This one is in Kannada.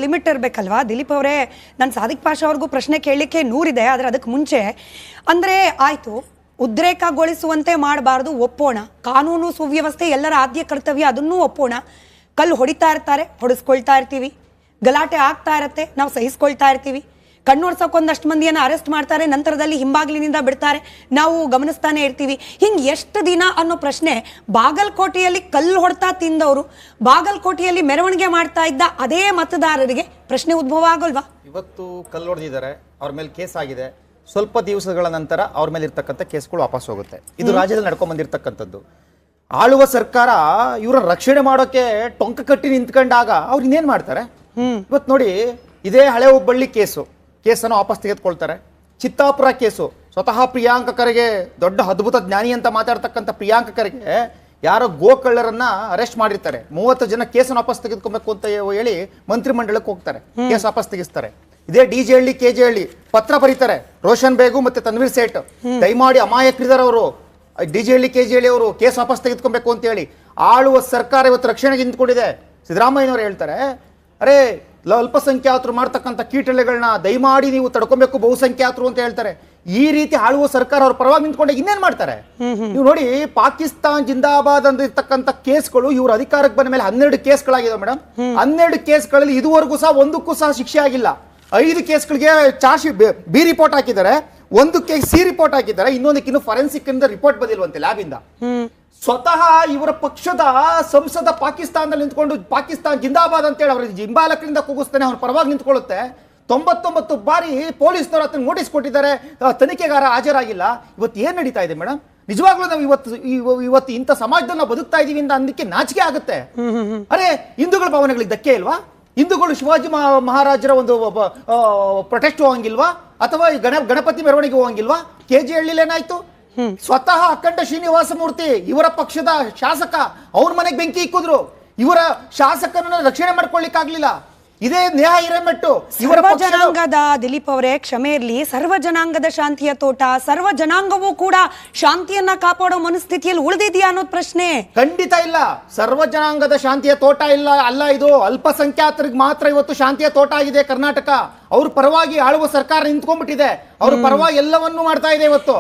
ಒಂದು ಲಿಮಿಟ್ ಇರಬೇಕಲ್ವಾ ದಿಲೀಪ್ ಅವರೇ? ನಾನು ಸಾದಿಕ್ ಪಾಷಾ ಅವ್ರಿಗೂ ಪ್ರಶ್ನೆ ಕೇಳಲಿಕ್ಕೆ 100 ಇದೆ, ಆದರೆ ಅದಕ್ಕೆ ಮುಂಚೆ ಅಂದರೆ ಆಯಿತು, ಉದ್ರೇಕಗೊಳಿಸುವಂತೆ ಮಾಡಬಾರ್ದು, ಒಪ್ಪೋಣ. ಕಾನೂನು ಸುವ್ಯವಸ್ಥೆ ಎಲ್ಲರ ಆದ್ಯ ಕರ್ತವ್ಯ, ಅದನ್ನೂ ಒಪ್ಪೋಣ. ಕಲ್ಲು ಹೊಡಿತಾ ಇರ್ತಾರೆ, ಹೊಡೆಸ್ಕೊಳ್ತಾ ಇರ್ತೀವಿ, ಗಲಾಟೆ ಆಗ್ತಾ ಇರತ್ತೆ, ನಾವು ಸಹಿಸ್ಕೊಳ್ತಾ ಇರ್ತೀವಿ. ಕಣ್ಣೋಡ್ಸೋಕೊಂದಷ್ಟು ಮಂದಿಯನ್ನು ಅರೆಸ್ಟ್ ಮಾಡ್ತಾರೆ, ನಂತರದಲ್ಲಿ ಹಿಂಬಾಗಿಲಿನಿಂದ ಬಿಡ್ತಾರೆ, ನಾವು ಗಮನಿಸ್ತಾನೆ ಇರ್ತೀವಿ. ಹಿಂಗೆ ಎಷ್ಟು ದಿನ ಅನ್ನೋ ಪ್ರಶ್ನೆ. ಬಾಗಲಕೋಟೆಯಲ್ಲಿ ಕಲ್ಲು ಹೊಡ್ತಾ ತಿಂದವರು, ಬಾಗಲಕೋಟೆಯಲ್ಲಿ ಮೆರವಣಿಗೆ ಮಾಡ್ತಾ ಇದ್ದ ಅದೇ ಮತದಾರರಿಗೆ ಪ್ರಶ್ನೆ ಉದ್ಭವ ಆಗೋಲ್ವಾ? ಇವತ್ತು ಕಲ್ಲು ಹೊಡೆದಿದ್ದಾರೆ, ಅವ್ರ ಮೇಲೆ ಕೇಸ್ ಆಗಿದೆ, ಸ್ವಲ್ಪ ದಿವಸಗಳ ನಂತರ ಅವ್ರ ಮೇಲೆ ಇರ್ತಕ್ಕಂಥ ಕೇಸ್ಗಳು ವಾಪಸ್ ಹೋಗುತ್ತೆ. ಇದು ರಾಜ್ಯದಲ್ಲಿ ನಡ್ಕೊಂಡ್ ಬಂದಿರತಕ್ಕಂಥದ್ದು. ಆಳುವ ಸರ್ಕಾರ ಇವರ ರಕ್ಷಣೆ ಮಾಡೋಕೆ ಟೊಂಕ ಕಟ್ಟಿ ನಿಂತ್ಕೊಂಡಾಗ ಅವ್ರು ಇನ್ನೇನ್ ಮಾಡ್ತಾರೆ? ಇವತ್ತು ನೋಡಿ, ಇದೇ ಹಳೆ ಹುಬ್ಬಳ್ಳಿ ಕೇಸನ್ನು ವಾಪಸ್ ತೆಗೆದುಕೊಳ್ತಾರೆ. ಚಿತ್ತಾಪುರ ಕೇಸು, ಸ್ವತಃ ಪ್ರಿಯಾಂಕ ಖರ್ಗೆ, ದೊಡ್ಡ ಅದ್ಭುತ ಜ್ಞಾನಿ ಅಂತ ಮಾತಾಡ್ತಕ್ಕಂಥ ಪ್ರಿಯಾಂಕ ಖರ್ಗೆ ಯಾರೋ ಗೋಕಳ್ಳರನ್ನ ಅರೆಸ್ಟ್ ಮಾಡಿರ್ತಾರೆ. 30 ಜನ ಕೇಸನ್ನು ವಾಪಸ್ ತೆಗೆದುಕೊಬೇಕು ಅಂತ ಹೇಳಿ ಮಂತ್ರಿಮಂಡಲಕ್ಕೆ ಹೋಗ್ತಾರೆ, ಕೇಸ್ ವಾಪಸ್ ತೆಗಿಸ್ತಾರೆ. ಇದೇ ಡಿಜೆ ಹಳ್ಳಿ ಕೆಜೆ ಹಳ್ಳಿ ಪತ್ರ ಬರೀತಾರೆ, ರೋಷನ್ ಬೇಗು ಮತ್ತೆ ತನ್ವೀರ್ ಸೇಠ್, ದಯಮಾಡಿ ಅಮಾಯಕರಿದ್ದಾರೆ ಅವರು, ಡಿಜೆ ಹಳ್ಳಿ ಕೆಜೆ ಹಳ್ಳಿ ಅವರು ಕೇಸ್ ವಾಪಸ್ ತೆಗೆದುಕೊಬೇಕು ಅಂತ ಹೇಳಿ. ಆಳುವ ಸರ್ಕಾರ ಇವತ್ತು ರಕ್ಷಣೆಗೆ ನಿಂತ್ಕೊಂಡಿದೆ. ಸಿದ್ದರಾಮಯ್ಯನವರು ಹೇಳ್ತಾರೆ, ಅರೆ ಅಲ್ಪಸಂಖ್ಯಾತರು ಮಾಡ್ತಕ್ಕಂಥ ಕೀಟಲೆಗಳನ್ನ ದಯಮಾಡಿ ನೀವು ತಡ್ಕೊಬೇಕು ಬಹುಸಂಖ್ಯಾತರು ಅಂತ ಹೇಳ್ತಾರೆ. ಈ ರೀತಿ ಆಳುವ ಸರ್ಕಾರ ಅವ್ರ ಪರವಾಗಿ ನಿಂತ್ಕೊಂಡೆ ಇನ್ನೇನ್ ಮಾಡ್ತಾರೆ? ನೀವು ನೋಡಿ, ಪಾಕಿಸ್ತಾನ್ ಜಿಂದಾಬಾದ್ ಅಂದಿರ್ತಕ್ಕಂಥ ಕೇಸ್ಗಳು ಇವ್ರ ಅಧಿಕಾರಕ್ಕೆ ಬಂದ ಮೇಲೆ 12 ಕೇಸ್ಗಳಾಗಿದೆ ಮೇಡಮ್. 12 ಕೇಸ್ಗಳಲ್ಲಿ ಇದುವರೆಗೂ ಸಹ ಒಂದಕ್ಕೂ ಸಹ ಶಿಕ್ಷೆ ಆಗಿಲ್ಲ. 5 ಕೇಸ್ಗಳಿಗೆ ಚಾರ್ಜ್ ಬಿ ರಿಪೋರ್ಟ್ ಹಾಕಿದ್ದಾರೆ, 1 ಕೇಸ್ ಸಿ ರಿಪೋರ್ಟ್ ಹಾಕಿದ್ದಾರೆ, ಇನ್ನೊಂದಕ್ಕೆ ಇನ್ನು ಫಾರೆನ್ಸಿಕ್ ಇಂದ ರಿಪೋರ್ಟ್ ಬಂದಿಲ್ವಂತೆ ಲ್ಯಾಬ್ ಇಂದ. ಸ್ವತಃ ಇವರ ಪಕ್ಷದ ಸಂಸದ ಪಾಕಿಸ್ತಾನದಲ್ಲಿ ನಿಂತ್ಕೊಂಡು ಪಾಕಿಸ್ತಾನ್ ಜಿಂದಾಬಾದ್ ಅಂತ ಹೇಳಿ ಅವ್ರ ಹಿಂಬಾಲಕರಿಂದ ಕೂಗಿಸ್ತಾನೆ, ಅವ್ರ ಪರವಾಗಿ ನಿಂತ್ಕೊಳ್ಳುತ್ತೆ. 99 ಬಾರಿ ಪೊಲೀಸ್ನವರು ಅದನ್ನ ನೋಟಿಸ್ ಕೊಟ್ಟಿದ್ದಾರೆ, ತನಿಖೆಗಾರ ಹಾಜರಾಗಿಲ್ಲ. ಇವತ್ತು ಏನ್ ನಡೀತಾ ಇದೆ ಮೇಡಮ್? ನಿಜವಾಗ್ಲೂ ನಾವು ಇವತ್ತು ಇಂಥ ಸಮಾಜದಲ್ಲಿ ನಾವು ಬದುಕ್ತಾ ಇದೀವಿ ಅಂತ ಅಂದಕ್ಕೆ ನಾಚಿಕೆ ಆಗುತ್ತೆ. ಅರೆ, ಹಿಂದೂಗಳ ಭಾವನೆಗಳಿಗೆ ಧಕ್ಕೆ ಇಲ್ವಾ? ಹಿಂದೂಗಳು ಶಿವಾಜಿ ಮಹಾರಾಜರ ಒಂದು ಪ್ರೊಟೆಸ್ಟ್ ಹೋಗಂಗಿಲ್ವಾ? ಅಥವಾ ಗಣಪತಿ ಮೆರವಣಿಗೆ ಹೋಗಂಗಿಲ್ವಾ? ಕೆಜೆ ಹಳ್ಳಿಲಿ ಏನಾಯ್ತು? ಸ್ವತಃ ಅಖಂಡ ಶ್ರೀನಿವಾಸ ಮೂರ್ತಿ ಇವರ ಪಕ್ಷದ ಶಾಸಕ, ಅವ್ರ ಮನೆಗೆ ಬೆಂಕಿ ಇಕ್ಕಿದ್ರು. ಇವರ ಶಾಸಕರನ್ನ ರಕ್ಷಣೆ ಮಾಡ್ಕೊಳ್ಳಿಕ್ಕಾಗ್ಲಿಲ್ಲ. ಇದೇ ನೇಹ ಹಿರೇಮೆಟ್ಟು ಸರ್ವ ಜನಾಂಗದ ದಿಲೀಪ್ ಅವರೇ, ಕ್ಷಮೆ ಇರಲಿ, ಸರ್ವ ಜನಾಂಗದ ಶಾಂತಿಯ ತೋಟ, ಸರ್ವ ಜನಾಂಗವೂ ಕೂಡ ಶಾಂತಿಯನ್ನ ಕಾಪಾಡೋ ಮನಸ್ಥಿತಿಯಲ್ಲಿ ಉಳಿದಿದೆಯಾ ಅನ್ನೋದು ಪ್ರಶ್ನೆ. ಖಂಡಿತ ಇಲ್ಲ. ಸರ್ವ ಜನಾಂಗದ ಶಾಂತಿಯ ತೋಟ ಅಲ್ಲ ಇದು. ಅಲ್ಪಸಂಖ್ಯಾತರಿಗೆ ಮಾತ್ರ ಇವತ್ತು ಶಾಂತಿಯ ತೋಟ ಆಗಿದೆ ಕರ್ನಾಟಕ. ಅವ್ರ ಪರವಾಗಿ ಆಳುವ ಸರ್ಕಾರ ನಿಂತ್ಕೊಂಡ್ಬಿಟ್ಟಿದೆ, ಅವ್ರ ಪರವಾಗಿ ಎಲ್ಲವನ್ನೂ ಮಾಡ್ತಾ ಇದೆ ಇವತ್ತು.